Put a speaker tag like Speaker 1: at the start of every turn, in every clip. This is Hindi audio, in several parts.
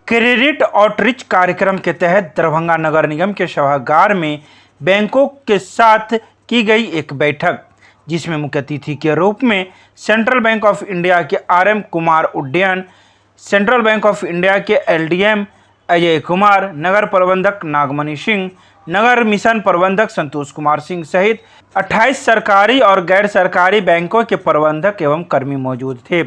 Speaker 1: क्रेडिट आउटरीच कार्यक्रम के तहत दरभंगा नगर निगम के सभागार में बैंकों के साथ की गई एक बैठक, जिसमें मुख्य अतिथि के रूप में सेंट्रल बैंक ऑफ इंडिया के RM कुमार उड्डयन, सेंट्रल बैंक ऑफ इंडिया के LDM अजय कुमार, नगर प्रबंधक नागमणि सिंह, नगर मिशन प्रबंधक संतोष कुमार सिंह सहित 28 सरकारी और गैर सरकारी बैंकों के प्रबंधक एवं कर्मी मौजूद थे।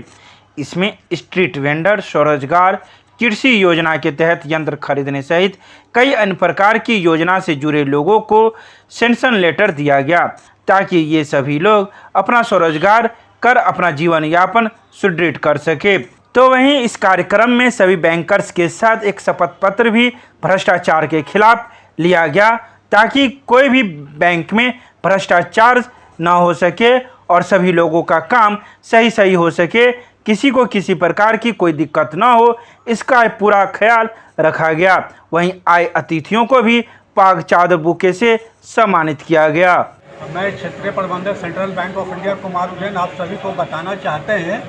Speaker 1: इसमें स्ट्रीट वेंडर, स्वरोजगार, कृषि योजना के तहत यंत्र खरीदने सहित कई अन्य प्रकार की योजना से जुड़े लोगों को सैंक्शन लेटर दिया गया, ताकि ये सभी लोग अपना स्वरोजगार कर अपना जीवन यापन सुदृढ़ कर सके। तो वहीं इस कार्यक्रम में सभी बैंकर्स के साथ एक शपथ पत्र भी भ्रष्टाचार के खिलाफ लिया गया, ताकि कोई भी बैंक में भ्रष्टाचार न हो सके और सभी लोगों का काम सही हो सके, किसी को किसी प्रकार की कोई दिक्कत न हो, इसका पूरा ख्याल रखा गया। वहीं आए अतिथियों को भी पाग चादर बुके से सम्मानित किया गया।
Speaker 2: मैं क्षेत्रीय प्रबंधक central bank of India Kumar उड्डयन आप सभी को बताना चाहते हैं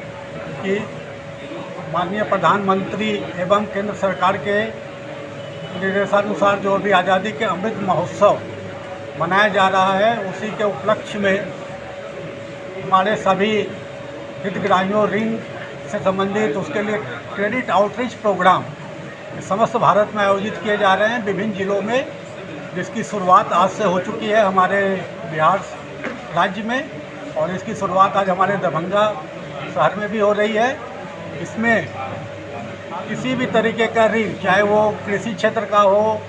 Speaker 2: कि माननीय प्रधानमंत्री एवं केंद्र सरकार के निर्देशानुसार जो अभी आज़ादी के अमृत महोत्सव मनाया जा रहा है, उसी के उपलक्ष्य में हमारे सभी हितग्राहियों ऋण से संबंधित उसके लिए क्रेडिट आउटरीच प्रोग्राम समस्त भारत में आयोजित किए जा रहे हैं विभिन्न जिलों में, जिसकी शुरुआत आज से हो चुकी है हमारे बिहार राज्य में, और इसकी शुरुआत आज हमारे दरभंगा शहर में भी हो रही है। इसमें किसी भी तरीके का ऋण, चाहे वो कृषि क्षेत्र का हो,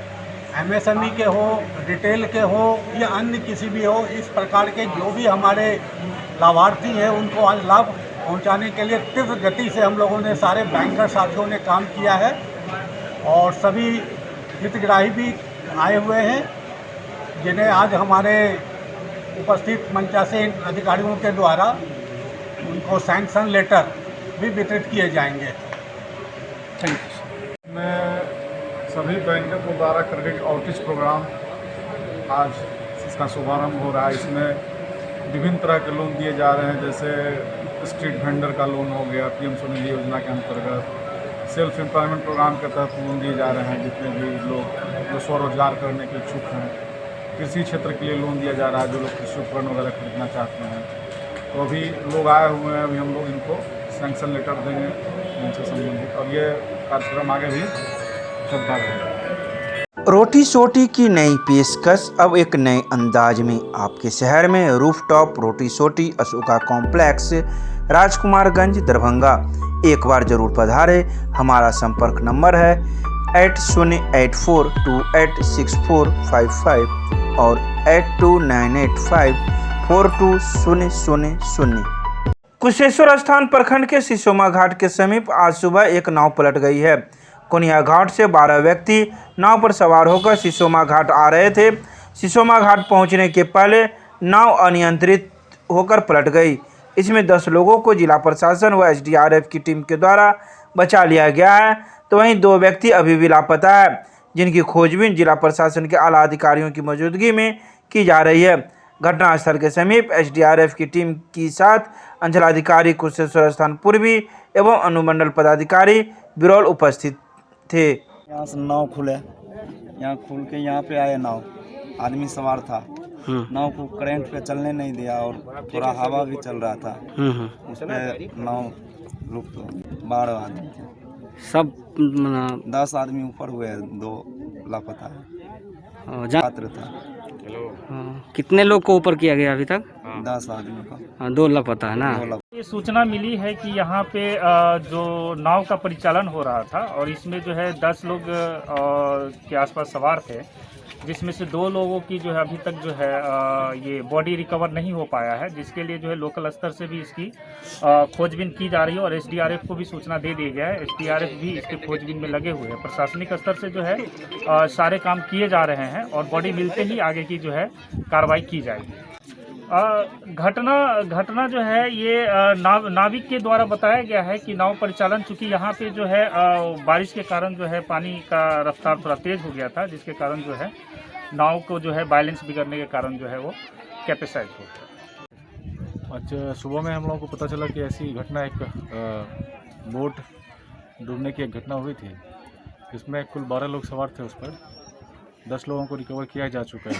Speaker 2: MSME के हो, रिटेल के हो या अन्य किसी भी हो, इस प्रकार के जो भी हमारे लाभार्थी हैं उनको आज लाभ पहुंचाने के लिए तीव्र गति से हम लोगों ने सारे बैंकर साथियों ने काम किया है, और सभी हितग्राही भी आए हुए हैं, जिन्हें आज हमारे उपस्थित मंचासीन अधिकारियों के द्वारा उनको सैंक्शन लेटर भी वितरित किए जाएंगे।
Speaker 3: मैं सभी बैंकों के द्वारा क्रेडिट आउटरीच प्रोग्राम आज इसका शुभारंभ हो रहा है। इसमें विभिन्न तरह के लोन दिए जा रहे हैं, जैसे स्ट्रीट वेंडर का लोन हो गया, PM स्वनिधि योजना के अंतर्गत सेल्फ एम्प्लॉयमेंट प्रोग्राम के तहत लोन दिए जा रहे हैं जितने भी लोग जो स्वरोजगार करने के इच्छुक हैं। कृषि क्षेत्र के लिए लोन दिया जा रहा है, जो लोग कृषि उपकरण वगैरह खरीदना चाहते हैं। तो अभी लोग आए हुए हैं, अभी हम लोग इनको सैंक्शन लेटर देंगे इनसे संबंधित, और ये कार्यक्रम आगे भी चलता रहेगा।
Speaker 1: रोटी सोटी की नई पेशकश अब एक नए अंदाज में आपके शहर में रूफटॉप रोटी सोटी अशोका कॉम्प्लेक्स, राजकुमारगंज, दरभंगा। एक बार जरूर पधारे। हमारा संपर्क नंबर है 8084286455 और 8298542000। कुशेश्वर स्थान प्रखंड के सिसोमा घाट के समीप आज सुबह एक नाव पलट गई है। कुनिया घाट से 12 व्यक्ति नाव पर सवार होकर सिसोमा घाट आ रहे थे। सिसोमा घाट पहुंचने के पहले नाव अनियंत्रित होकर पलट गई। इसमें 10 लोगों को जिला प्रशासन व SDRF की टीम के द्वारा बचा लिया गया है, तो वहीं 2 व्यक्ति अभी भी लापता है, जिनकी खोजबीन जिला प्रशासन के आला अधिकारियों की मौजूदगी में की जा रही है। घटनास्थल के समीप SDRF की टीम के साथ अंचलाधिकारी कुशेश्वर स्थान पूर्वी एवं अनुमंडल पदाधिकारी बिरौल उपस्थित थे।
Speaker 4: यहाँ से नाव खुले, यहाँ खुल के यहाँ पे आए नाव, आदमी सवार था, नाव को करंट पे चलने नहीं दिया और थोड़ा हवा भी चल रहा था, उसमें नाव रुक गया। 12 आदमी थे,
Speaker 5: सब
Speaker 4: 10 आदमी ऊपर हुए, 2 लापता है, छात्र था।
Speaker 5: कितने लोग को ऊपर किया गया अभी तक?
Speaker 4: 10 आदमी का
Speaker 5: 2 लापता है ना।
Speaker 6: ये सूचना मिली है कि यहाँ पे जो नाव का परिचालन हो रहा था और इसमें जो है 10 लोग के आसपास सवार थे, जिसमें से 2 लोगों की जो है अभी तक जो है ये बॉडी रिकवर नहीं हो पाया है, जिसके लिए जो है लोकल स्तर से भी इसकी खोजबीन की जा रही है और एसडीआरएफ को भी सूचना दे दी गया है। एसडीआरएफ भी इसके खोजबीन में लगे हुए हैं। प्रशासनिक स्तर से जो है सारे काम किए जा रहे हैं और बॉडी मिलते ही आगे की जो है कार्रवाई की जाएगी। घटना जो है ये नाविक के द्वारा बताया गया है कि नाव परिचालन, चूँकि यहाँ पे जो है बारिश के कारण जो है पानी का रफ्तार थोड़ा तेज़ हो गया था, जिसके कारण जो है नाव को जो है बैलेंस बिगड़ने के कारण जो है वो कैपेसाइज हो गया।
Speaker 3: आज सुबह में हम लोगों को पता चला कि ऐसी घटना, एक बोट डूबने की एक घटना हुई थी, जिसमें कुल 12 लोग सवार थे। उस पर 10 लोगों को रिकवर किया जा चुका है।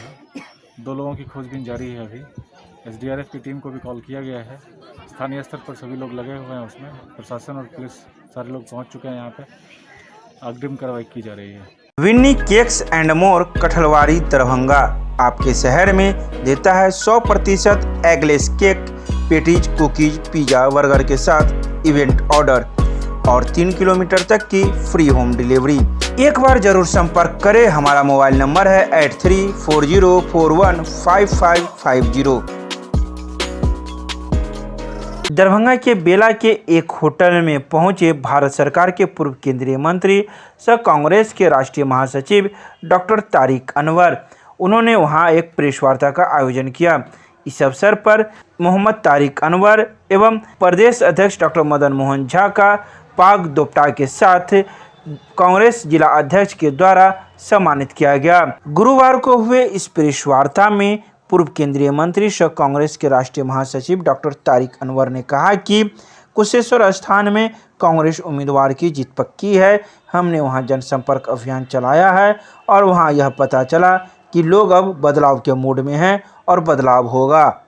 Speaker 3: 2 लोगों की खोजबीन जारी है। अभी एसडीआरएफ की टीम को भी कॉल किया गया है। स्थानीय स्तर पर सभी लोग लगे हुए हैं उसमें। प्रशासन और पुलिस सारे लोग पहुंच चुके हैं यहाँ पे। अग्रिम कार्रवाई की जा रही है।
Speaker 1: Winni cakes and more, Kathalwadi, Darbhanga आपके शहर में देता है 100% eggless cake, patties, cookies, pizza, burger के साथ इवेंट ऑर्डर और 3 किलोमीटर तक की फ्री होम डिलीवरी। एक बार जरूर संपर्क करें। हमारा मोबाइल नंबर है 8340415550। दरभंगा के बेला के एक होटल में पहुंचे भारत सरकार के पूर्व केंद्रीय मंत्री सह कांग्रेस के राष्ट्रीय महासचिव डॉक्टर तारिक अनवर। उन्होंने वहां एक प्रेस वार्ता का आयोजन किया। इस अवसर पर मोहम्मद तारिक अनवर एवं प्रदेश अध्यक्ष डॉक्टर मदन मोहन झा का पाग दोपटा के साथ कांग्रेस जिला अध्यक्ष के द्वारा सम्मानित किया गया। गुरुवार को हुए इस प्रेस वार्ता में पूर्व केंद्रीय मंत्री सह कांग्रेस के राष्ट्रीय महासचिव डॉक्टर तारिक अनवर ने कहा कि कुशेश्वर स्थान में कांग्रेस उम्मीदवार की जीत पक्की है। हमने वहां जनसंपर्क अभियान चलाया है और वहां यह पता चला कि लोग अब बदलाव के मूड में हैं और बदलाव होगा।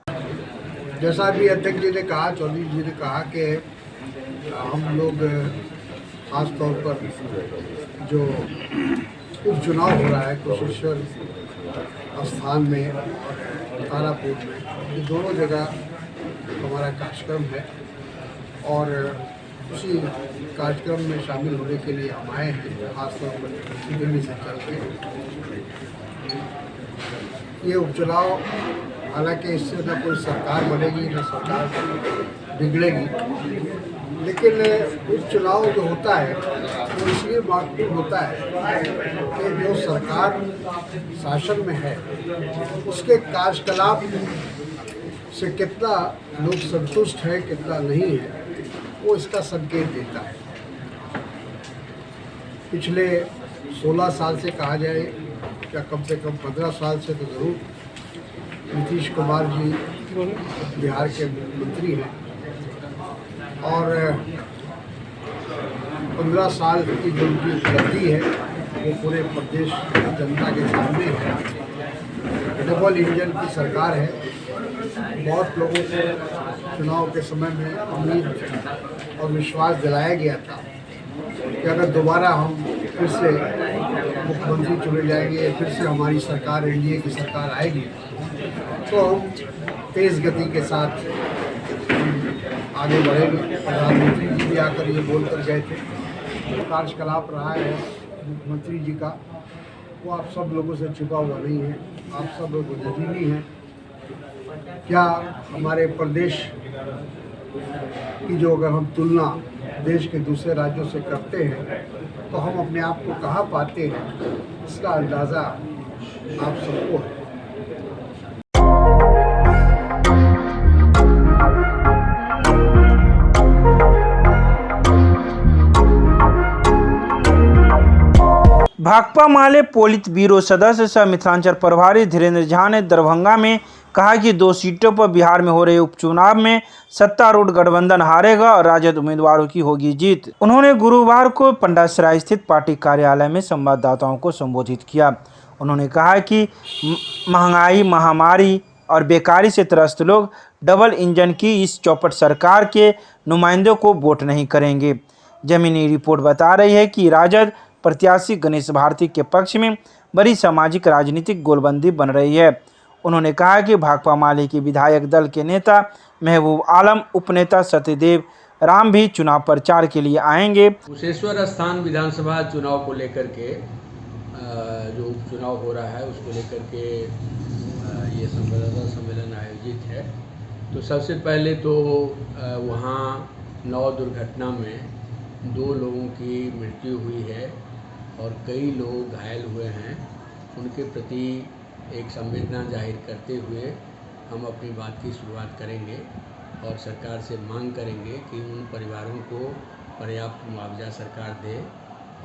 Speaker 7: जैसा भी अध्यक्ष जी ने कहा, चौधरी जी ने कहा कि हम लोग खास तौर पर जो उपचुनाव हो रहा है कुशेश्वर स्थान में और तारापुर में, ये दोनों जगह हमारा कार्यक्रम है और उसी कार्यक्रम में शामिल होने के लिए हम आए हैं। खासतौर पर दिल्ली से चल के ये उपचुनाव, हालांकि इससे न कोई सरकार बनेगी न सरकार बिगड़ेगी, लेकिन उपचुनाव जो होता है वो इसलिए महत्वपूर्ण होता है कि जो सरकार शासन में है उसके कार्यकलाप से कितना लोग संतुष्ट है कितना नहीं है, वो इसका संकेत देता है। पिछले 16 साल से कहा जाए या कम से कम 15 साल से तो ज़रूर नीतीश कुमार जी बिहार के मुख्यमंत्री हैं और 15 साल की जो उनकी उपलब्धि है वो पूरे प्रदेश की जनता के सामने है। डबल इंजन की सरकार है। बहुत लोगों को चुनाव के समय में उम्मीद और विश्वास दिलाया गया था कि अगर दोबारा हम फिर से मुख्यमंत्री चुने जाएंगे, फिर से हमारी सरकार एनडीए की सरकार आएगी, तो हम तेज़ गति के साथ आगे बढ़ेंगे। प्रधानमंत्री जी भी आकर ये बोल कर गए थे। कार्यकलाप रहा है मुख्यमंत्री जी का, वो आप सब लोगों से छुपा हुआ नहीं है, आप सब लोग यकीनी हैं। क्या हमारे प्रदेश की जो अगर हम तुलना देश के दूसरे राज्यों से करते हैं तो हम अपने आप को कहाँ पाते हैं, इसका अंदाज़ा आप सबको है।
Speaker 1: भाकपा माले पोलित ब्यूरो सदस्य सह मिथिलांचल प्रभारी धीरेन्द्र झा ने दरभंगा में कहा कि 2 सीटों पर बिहार में हो रहे उपचुनाव में सत्तारूढ़ गठबंधन हारेगा और राजद उम्मीदवारों की होगी जीत। उन्होंने गुरुवार को पंडासराय स्थित पार्टी कार्यालय में संवाददाताओं को संबोधित किया। उन्होंने कहा कि महंगाई, महामारी और बेकारी से त्रस्त लोग डबल इंजन की इस चौपट सरकार के नुमाइंदों को वोट नहीं करेंगे। जमीनी रिपोर्ट बता रही है कि राजद प्रत्याशी गणेश भारती के पक्ष में बड़ी सामाजिक राजनीतिक गोलबंदी बन रही है। उन्होंने कहा कि भाकपा माले के विधायक दल के नेता महबूब आलम, उपनेता सत्यदेव राम भी चुनाव प्रचार के लिए आएंगे।
Speaker 8: कुशेश्वर स्थान विधानसभा चुनाव को लेकर के जो उपचुनाव हो रहा है उसको लेकर के ये संवाददाता सम्मेलन आयोजित है। तो सबसे पहले तो वहाँ 9 दुर्घटना में 2 लोगों की मृत्यु हुई है और कई लोग घायल हुए हैं। उनके प्रति एक संवेदना जाहिर करते हुए हम अपनी बात की शुरुआत करेंगे और सरकार से मांग करेंगे कि उन परिवारों को पर्याप्त मुआवजा सरकार दे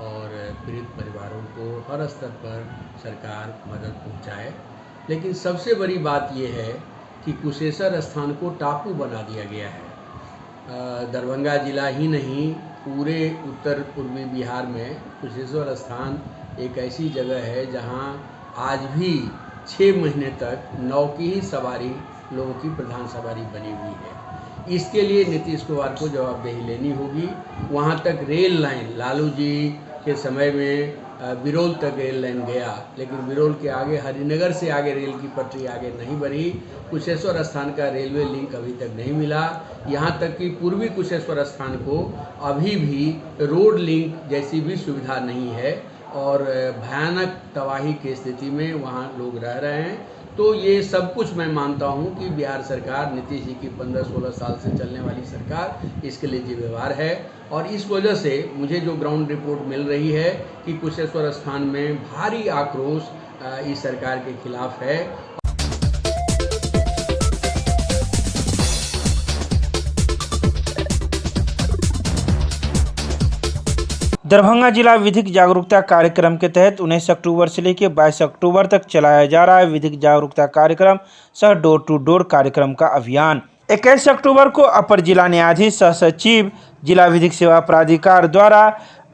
Speaker 8: और पीड़ित परिवारों को हर स्तर पर सरकार मदद पहुंचाए। लेकिन सबसे बड़ी बात यह है कि कुशेश्वर स्थान को टापू बना दिया गया है। दरभंगा जिला ही नहीं, पूरे उत्तर पूर्वी बिहार में कुशेश्वर स्थान एक ऐसी जगह है जहां आज भी 6 महीने तक नाव की ही सवारी लोगों की प्रधान सवारी बनी हुई है। इसके लिए नीतीश कुमार को जवाबदेही लेनी होगी। वहाँ तक रेल लाइन लालू जी के समय में बिरोल तक रेल लाइन गया, लेकिन बिरोल के आगे हरिनगर से आगे रेल की पटरी आगे नहीं बढ़ी। कुशेश्वर स्थान का रेलवे लिंक अभी तक नहीं मिला। यहाँ तक कि पूर्वी कुशेश्वर स्थान को अभी भी रोड लिंक जैसी भी सुविधा नहीं है और भयानक तबाही की स्थिति में वहाँ लोग रह रहे हैं। तो ये सब कुछ मैं मानता हूँ कि बिहार सरकार, नीतीश जी की 15-16 साल से चलने वाली सरकार, इसके लिए जिम्मेवार है। और इस वजह से मुझे जो ग्राउंड रिपोर्ट मिल रही है कि कुशेश्वर स्थान में भारी आक्रोश इस सरकार के खिलाफ है।
Speaker 1: दरभंगा जिला विधिक जागरूकता कार्यक्रम के तहत 19 अक्टूबर से लेकर 22 अक्टूबर तक चलाया जा रहा है विधिक जागरूकता कार्यक्रम सह डोर टू डोर कार्यक्रम का अभियान। 21 अक्टूबर को अपर जिला न्यायाधीश सह सचिव जिला विधिक सेवा प्राधिकार द्वारा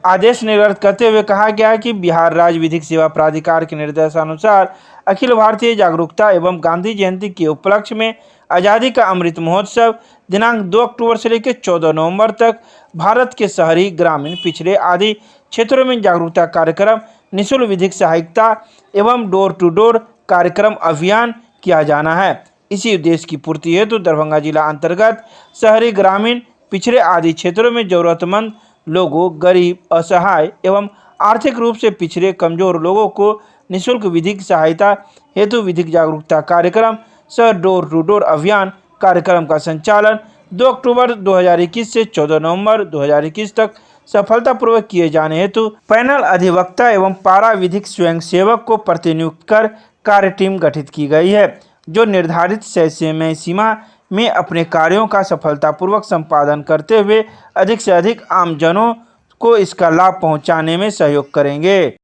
Speaker 1: आदेश निर्गत करते हुए कहा गया कि बिहार राज्य विधिक सेवा प्राधिकार के निर्देशानुसार अखिल भारतीय जागरूकता एवं गांधी जयंती के उपलक्ष्य में आज़ादी का अमृत महोत्सव दिनांक 2 अक्टूबर से लेकर 14 नवंबर तक भारत के शहरी, ग्रामीण, पिछड़े आदि क्षेत्रों में जागरूकता कार्यक्रम, निःशुल्क विधिक सहायता एवं डोर टू डोर कार्यक्रम अभियान किया जाना है। इसी उद्देश्य की पूर्ति हेतु दरभंगा जिला अंतर्गत शहरी, ग्रामीण, पिछड़े आदि क्षेत्रों में जरूरतमंद लोगों, गरीब, असहाय एवं आर्थिक रूप से पिछड़े कमजोर लोगों को निःशुल्क विधिक सहायता हेतु विधिक जागरूकता कार्यक्रम सह डोर टू डोर अभियान कार्यक्रम का संचालन 2 अक्टूबर 2021 से 14 नवंबर 2021 तक सफलतापूर्वक किए जाने हेतु पैनल अधिवक्ता एवं पारा विधिक स्वयंसेवक को प्रतिनियुक्त कर कार्य टीम गठित की गई है, जो निर्धारित समय सीमा में अपने कार्यों का सफलतापूर्वक संपादन करते हुए अधिक से अधिक आमजनों को इसका लाभ पहुंचाने में सहयोग करेंगे।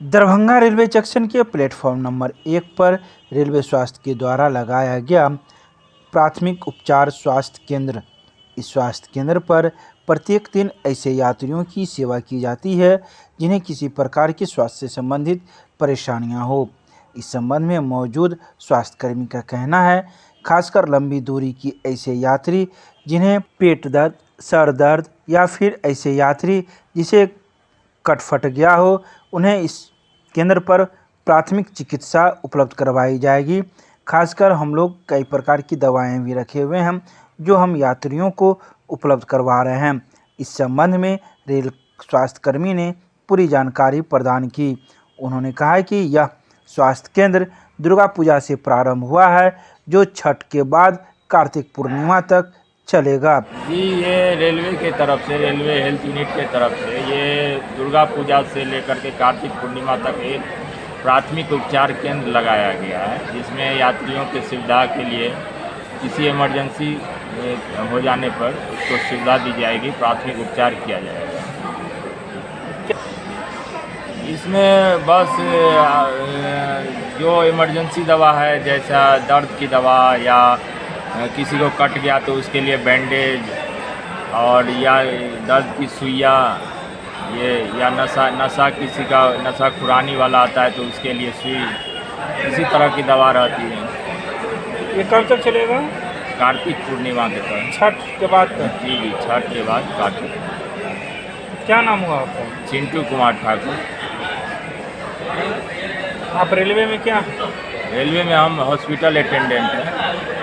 Speaker 1: दरभंगा रेलवे जंक्शन के प्लेटफॉर्म नंबर 1 पर रेलवे स्वास्थ्य के द्वारा लगाया गया प्राथमिक उपचार स्वास्थ्य केंद्र। इस स्वास्थ्य केंद्र पर प्रत्येक दिन ऐसे यात्रियों की सेवा की जाती है जिन्हें किसी प्रकार की स्वास्थ्य से संबंधित परेशानियां हो। इस संबंध में मौजूद स्वास्थ्यकर्मी का कहना है, खासकर लंबी दूरी की ऐसे यात्री जिन्हें पेट दर्द, सर दर्द या फिर ऐसे यात्री जिसे कट फट गया हो, उन्हें इस केंद्र पर प्राथमिक चिकित्सा उपलब्ध करवाई जाएगी। खासकर हम लोग कई प्रकार की दवाएं भी रखे हुए हैं जो हम यात्रियों को उपलब्ध करवा रहे हैं। इस संबंध में रेल स्वास्थ्यकर्मी ने पूरी जानकारी प्रदान की। उन्होंने कहा कि यह स्वास्थ्य केंद्र दुर्गा पूजा से प्रारंभ हुआ है, जो छठ के बाद कार्तिक पूर्णिमा तक चलेगा।
Speaker 9: जी, ये रेलवे के तरफ से, रेलवे हेल्थ यूनिट के तरफ से ये दुर्गा पूजा से लेकर के कार्तिक पूर्णिमा तक एक प्राथमिक उपचार केंद्र लगाया गया है, जिसमें यात्रियों की सुविधा के लिए किसी इमरजेंसी हो जाने पर उसको सुविधा दी जाएगी, प्राथमिक उपचार किया जाएगा। इसमें बस जो इमरजेंसी दवा है, जैसा दर्द की दवा या किसी को कट गया तो उसके लिए बैंडेज, और या दर्द की सुइया, ये या नशा किसी का नशा खुरानी वाला आता है तो उसके लिए सुई, इसी तरह की दवा रहती है।
Speaker 1: ये कब तक चलेगा?
Speaker 9: कार्तिक पूर्णिमा के तक,
Speaker 1: छठ के बाद तक।
Speaker 9: जी, छठ के बाद कार्तिक।
Speaker 1: क्या नाम हुआ आपका?
Speaker 9: चिंटू कुमार ठाकुर।
Speaker 1: आप रेलवे में क्या?
Speaker 9: रेलवे में हम हॉस्पिटल अटेंडेंट हैं।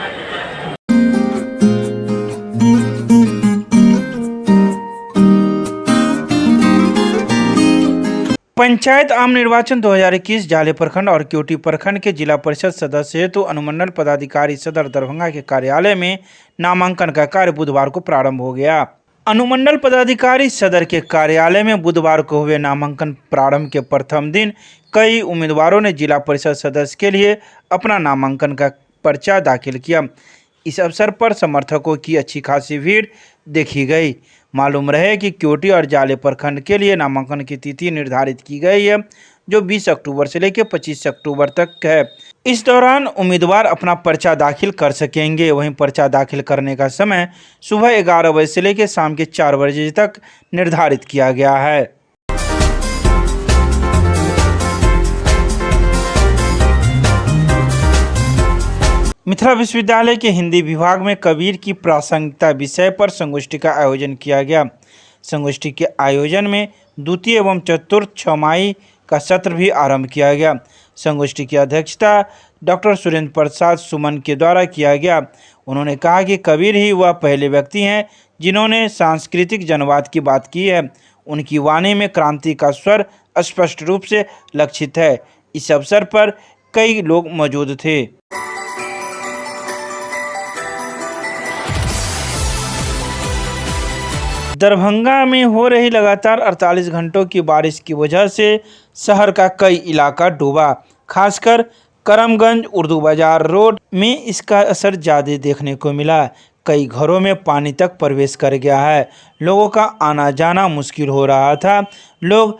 Speaker 1: पंचायत आम निर्वाचन 2021 जाले प्रखंड और क्योटी प्रखंड के जिला परिषद सदस्य हेतु अनुमंडल पदाधिकारी सदर दरभंगा के कार्यालय में नामांकन का कार्य बुधवार को प्रारंभ हो गया। अनुमंडल पदाधिकारी सदर के कार्यालय में बुधवार को हुए नामांकन प्रारंभ के प्रथम दिन कई उम्मीदवारों ने जिला परिषद सदस्य के लिए अपना नामांकन का पर्चा दाखिल किया। इस अवसर पर समर्थकों की अच्छी खासी भीड़ देखी गई। मालूम रहे कि क्योटी और जाले प्रखंड के लिए नामांकन की तिथि निर्धारित की गई है, जो 20 अक्टूबर से लेकर 25 अक्टूबर तक है। इस दौरान उम्मीदवार अपना पर्चा दाखिल कर सकेंगे। वहीं पर्चा दाखिल करने का समय सुबह 11 बजे से लेकर शाम के 4 बजे तक निर्धारित किया गया है। मिथिला विश्वविद्यालय के हिंदी विभाग में कबीर की प्रासंगिकता विषय पर संगोष्ठी का आयोजन किया गया। संगोष्ठी के आयोजन में द्वितीय एवं चतुर्थ छमाही का सत्र भी आरंभ किया गया। संगोष्ठी की अध्यक्षता डॉक्टर सुरेंद्र प्रसाद सुमन के द्वारा किया गया। उन्होंने कहा कि कबीर ही वह पहले व्यक्ति हैं जिन्होंने सांस्कृतिक जनवाद की बात की है। उनकी वाणी में क्रांति का स्वर स्पष्ट रूप से लक्षित है। इस अवसर पर कई लोग मौजूद थे। दरभंगा में हो रही लगातार 48 घंटों की बारिश की वजह से शहर का कई इलाका डूबा। खासकर करमगंज उर्दू बाजार रोड में इसका असर ज़्यादा देखने को मिला। कई घरों में पानी तक प्रवेश कर गया है। लोगों का आना जाना मुश्किल हो रहा था। लोग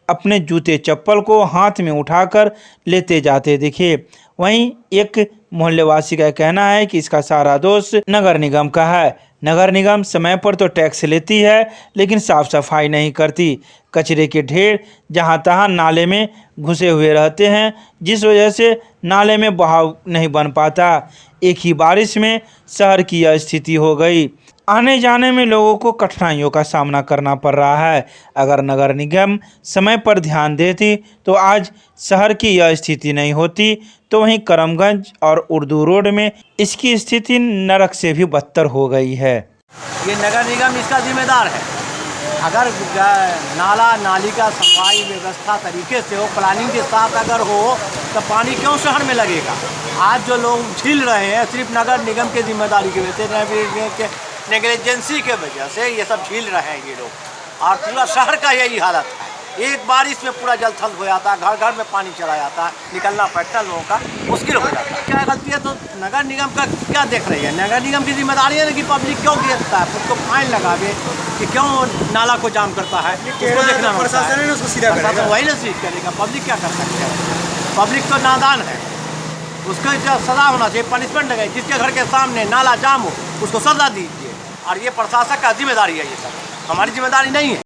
Speaker 1: अपने जूते चप्पल को हाथ में उठाकर लेते जाते दिखे। वहीं एक मोहल्लेवासी का कहना है कि इसका सारा दोष नगर निगम का है। नगर निगम समय पर तो टैक्स लेती है, लेकिन साफ सफाई नहीं करती। कचरे के ढेर जहां तहां नाले में घुसे हुए रहते हैं, जिस वजह से नाले में बहाव नहीं बन पाता। एक ही बारिश में शहर की यह स्थिति हो गई। आने जाने में लोगों को कठिनाइयों का सामना करना पड़ रहा है। अगर नगर निगम समय पर ध्यान देती तो आज शहर की यह स्थिति नहीं होती। तो वहीं करमगंज और उर्दू रोड में इसकी स्थिति नरक से भी बदतर हो गई है।
Speaker 10: ये नगर निगम इसका जिम्मेदार है। अगर नाला नाली का सफाई व्यवस्था तरीके से हो, प्लानिंग के साथ अगर हो, तो पानी क्यों शहर में लगेगा। आज जो लोग झील रहे हैं सिर्फ नगर निगम के जिम्मेदारी की वजह से, नेग्लिजेंसी के वजह से ये सब झील रहे हैं ये लोग। और पूरा शहर का यही हालत है। एक बारिश में पूरा जलथल हो जाता है, घर घर में पानी चला जाता है, निकलना पड़ता है, लोगों का मुश्किल हो जाता है। क्या गलती है तो नगर निगम का क्या देख रही है। नगर निगम की जिम्मेदारी है ना कि पब्लिक क्यों गिरता है, उसको फाइन लगावे कि क्यों नाला को जाम करता है, उसको देखना प्रशासन है, उसको सीधा करेगा। वही ना सीधा करेगा, पब्लिक क्या कर सकते हैं। पब्लिक तो नादान है, उसको सजा होना चाहिए, पनिशमेंट लगे। जिसके घर के सामने नाला जाम हो उसको सजा दीजिए। और ये प्रशासन का जिम्मेदारी है, ये सब हमारी जिम्मेदारी नहीं है।